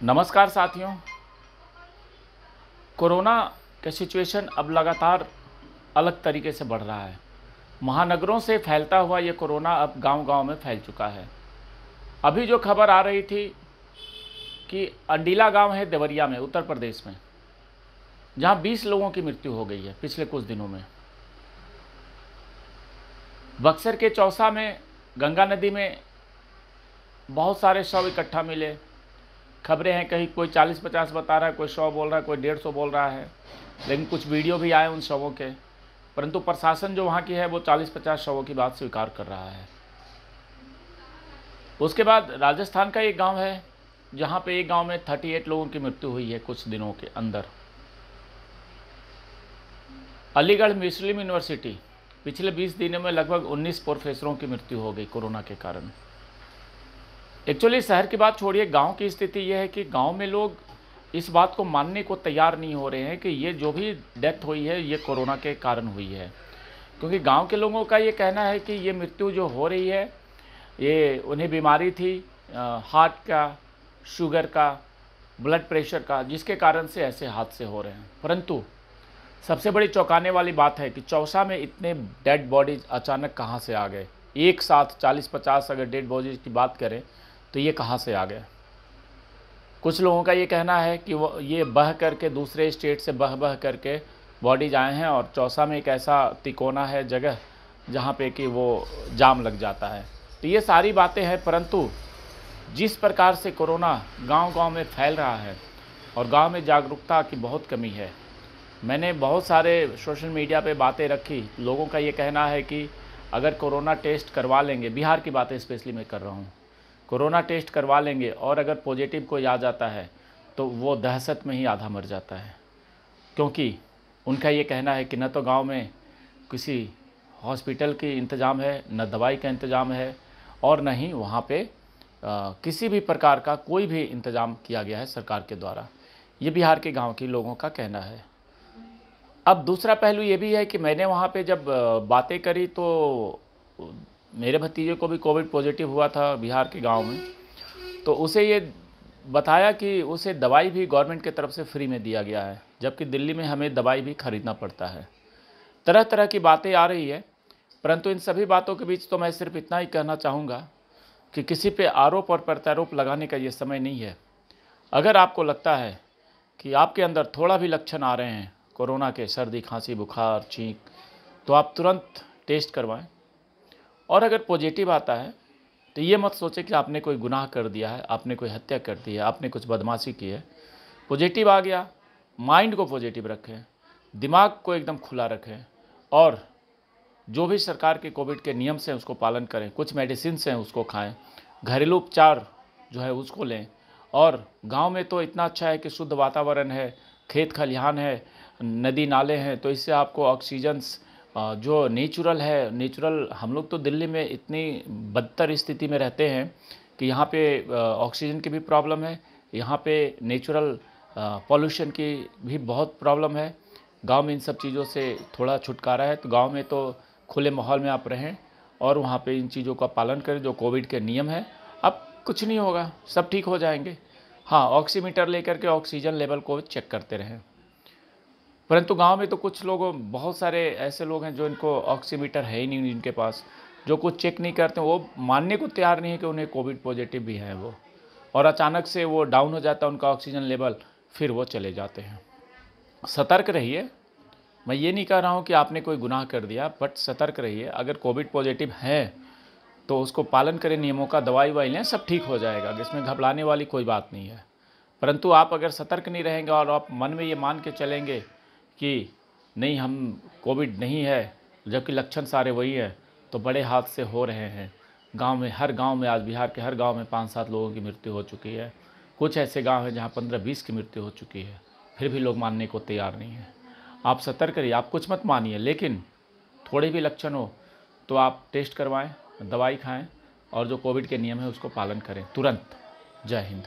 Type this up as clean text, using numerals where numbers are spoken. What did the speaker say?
नमस्कार साथियों। कोरोना का सिचुएशन अब लगातार अलग तरीके से बढ़ रहा है। महानगरों से फैलता हुआ ये कोरोना अब गांव-गांव में फैल चुका है। अभी जो खबर आ रही थी कि अंडीला गांव है देवरिया में, उत्तर प्रदेश में, जहां 20 लोगों की मृत्यु हो गई है पिछले कुछ दिनों में। बक्सर के चौसा में गंगा नदी में बहुत सारे शव इकट्ठा मिले। खबरें हैं, कहीं कोई 40-50 बता रहा है, कोई 100 बोल रहा है, कोई 150 बोल रहा है, लेकिन कुछ वीडियो भी आए उन शवों के। परंतु प्रशासन जो वहाँ की है वो 40-50 शवों की बात स्वीकार कर रहा है। उसके बाद राजस्थान का एक गांव है जहाँ पे एक गांव में 38 लोगों की मृत्यु हुई है कुछ दिनों के अंदर। अलीगढ़ मुस्लिम यूनिवर्सिटी, पिछले 20 दिनों में लगभग 19 प्रोफेसरों की मृत्यु हो गई कोरोना के कारण। एक्चुअली शहर की बात छोड़िए, गांव की स्थिति यह है कि गांव में लोग इस बात को मानने को तैयार नहीं हो रहे हैं कि ये जो भी डेथ हुई है ये कोरोना के कारण हुई है। क्योंकि गांव के लोगों का ये कहना है कि ये मृत्यु जो हो रही है ये उन्हें बीमारी थी, हार्ट का, शुगर का, ब्लड प्रेशर का, जिसके कारण से ऐसे हादसे हो रहे हैं। परंतु सबसे बड़ी चौंकाने वाली बात है कि चौसा में इतने डेड बॉडीज अचानक कहाँ से आ गए। एक साथ 40-50 अगर डेड बॉडीज की बात करें तो ये कहाँ से आ गए। कुछ लोगों का ये कहना है कि वो ये बह करके दूसरे स्टेट से बह करके बॉडीज आए हैं और चौसा में एक ऐसा तिकोना है जगह जहाँ पे कि वो जाम लग जाता है। तो ये सारी बातें हैं, परंतु जिस प्रकार से कोरोना गांव-गांव में फैल रहा है और गांव में जागरूकता की बहुत कमी है। मैंने बहुत सारे सोशल मीडिया पे बातें रखी। लोगों का ये कहना है कि अगर कोरोना टेस्ट करवा लेंगे, बिहार की बातें स्पेशली मैं कर रहा हूँ, कोरोना टेस्ट करवा लेंगे और अगर पॉजिटिव कोई आ जाता है तो वो दहशत में ही आधा मर जाता है। क्योंकि उनका ये कहना है कि न तो गांव में किसी हॉस्पिटल की इंतज़ाम है, न दवाई का इंतज़ाम है और न ही वहाँ पे किसी भी प्रकार का कोई भी इंतज़ाम किया गया है सरकार के द्वारा। ये बिहार के गांव के लोगों का कहना है। अब दूसरा पहलू ये भी है कि मैंने वहाँ पे जब बातें करी तो मेरे भतीजे को भी कोविड पॉजिटिव हुआ था बिहार के गांव में। तो उसे ये बताया कि उसे दवाई भी गवर्नमेंट की तरफ से फ्री में दिया गया है, जबकि दिल्ली में हमें दवाई भी खरीदना पड़ता है। तरह तरह की बातें आ रही है, परंतु इन सभी बातों के बीच तो मैं सिर्फ इतना ही कहना चाहूँगा कि किसी पे आरोप और प्रत्यारोप लगाने का ये समय नहीं है। अगर आपको लगता है कि आपके अंदर थोड़ा भी लक्षण आ रहे हैं कोरोना के, सर्दी, खांसी, बुखार, छींक, तो आप तुरंत टेस्ट करवाएं। और अगर पॉजिटिव आता है तो ये मत सोचें कि आपने कोई गुनाह कर दिया है, आपने कोई हत्या कर दी है, आपने कुछ बदमाशी की है। पॉजिटिव आ गया, माइंड को पॉजिटिव रखें, दिमाग को एकदम खुला रखें और जो भी सरकार के कोविड के नियम से उसको पालन करें। कुछ मेडिसिन हैं उसको खाएं, घरेलू उपचार जो है उसको लें। और गांव में तो इतना अच्छा है कि शुद्ध वातावरण है, खेत खलिहान है, नदी नाले हैं, तो इससे आपको ऑक्सीजन जो नेचुरल है, नेचुरल। हम लोग तो दिल्ली में इतनी बदतर स्थिति में रहते हैं कि यहाँ पे ऑक्सीजन की भी प्रॉब्लम है, यहाँ पे नेचुरल पॉल्यूशन की भी बहुत प्रॉब्लम है। गांव में इन सब चीज़ों से थोड़ा छुटकारा है। तो गांव में तो खुले माहौल में आप रहें और वहाँ पे इन चीज़ों का पालन करें जो कोविड के नियम है। अब कुछ नहीं होगा, सब ठीक हो जाएंगे। हाँ, ऑक्सीमीटर लेकर के ऑक्सीजन लेवल को चेक करते रहें। परंतु गांव में तो कुछ लोग, बहुत सारे ऐसे लोग हैं जो इनको ऑक्सीमीटर है ही नहीं जिनके पास, जो कुछ चेक नहीं करते, वो मानने को तैयार नहीं है कि उन्हें कोविड पॉजिटिव भी है वो, और अचानक से वो डाउन हो जाता है उनका ऑक्सीजन लेवल, फिर वो चले जाते हैं। सतर्क रहिए। मैं ये नहीं कह रहा हूँ कि आपने कोई गुनाह कर दिया, बट सतर्क रहिए। अगर कोविड पॉजिटिव है तो उसको पालन करें, नियमों का, दवाई वाई लें, सब ठीक हो जाएगा। इसमें घबराने वाली कोई बात नहीं है। परंतु आप अगर सतर्क नहीं रहेंगे और आप मन में ये मान के चलेंगे कि नहीं हम कोविड नहीं है, जबकि लक्षण सारे वही हैं, तो बड़े हादसे हो रहे हैं। गांव में, हर गांव में, आज बिहार के हर गांव में 5-7 लोगों की मृत्यु हो चुकी है। कुछ ऐसे गांव हैं जहां 15-20 की मृत्यु हो चुकी है, फिर भी लोग मानने को तैयार नहीं हैं। आप सतर्क रहिए, आप कुछ मत मानिए, लेकिन थोड़े भी लक्षण हो तो आप टेस्ट करवाएं, दवाई खाएं और जो कोविड के नियम है उसको पालन करें तुरंत। जय हिंद।